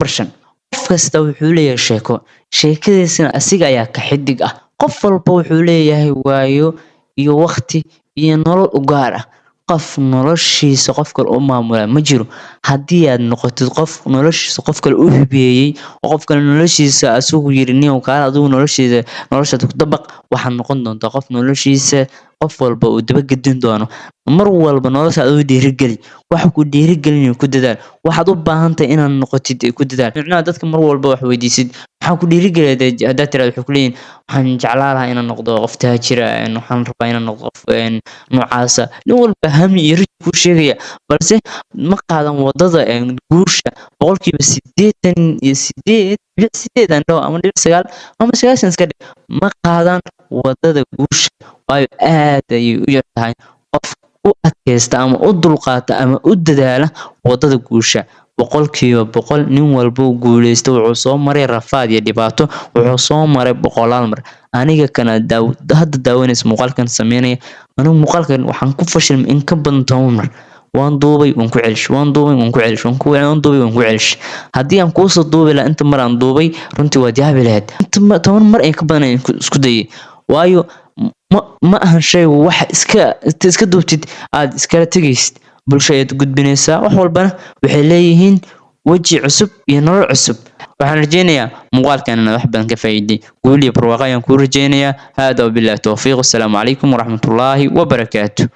barshan qof kasta wuxuu leeyahay sheeko sheekadiisana asiga ayaa ka xidig ah qof walba wuxuu leeyahay waayo iyo waqti iyo nolol u gaar ah qof noloshiisa qof kale u maamula ma jiro haddii aad noqotid qof noloshiisa qof kale u hibeeyey oo qof kale noloshiisa asugu yiri nin kaala adigu noloshaada ku dabaq waxaad noqon doontaa qof noloshiisa qof walba uu daba gedin doono mar walba noloshaada u dhiirigeli wax ku dhiirigelin ku dadaal waxaad u baahan tahay inaad noqotid ku dadaal micnaha dadka mar walba wax weydiisid waxaan ku dhiirigeliyay haddaad tiraahdo wuxuu ku leeyahay waxaan jeclaan lahaa inaan noqdo qof taajir ah waxaan rabaa inaan noqdo qof noocaasa nin walba hami iyo rajo ku sheegaya balse ma qaadan wadada guusha boqolkiiba 88.8 aan dhaho ama 9 ama 9 iska dhig ma qaadan wadada guusha waayo aad ayay u yartahay qof u adkaysta ama u dulqaata ama u dadaala wadada guusha boqolkiiba boqol nin walba uu guuleysto wuxuu soo maray rafaad iyo dhibaato wuxuu soo maray boqolaal mar aniga kana hadda daawanaysa muuqaalkan sameynaya anigu muuqaalkan waxaan ku fashilmay in ka badan 10 mar waan duubay waan ku celish waan duubay waan ku celish waan duubay waan ku celish haddii aan kuusoo duubi lahaa inta mar aan duubay runtii waad yaabi lahayd inta 10 mar ay ka badan isku dayay waayo ma ahan shay wax iska duubtid aad iskala tagaysid bulshada gudbinaysa wax walbana waxay leeyihiin waji cusub iyo nolol cusub waxaan rajeynayaa muuqaalkan inaad wax badan ka faa'iiday guul iyo barwaaqo ayaan ku rajeynayaa hada wabillahi tawfiiq assalamu calaykum waraxmatullaahi wabarakaatuh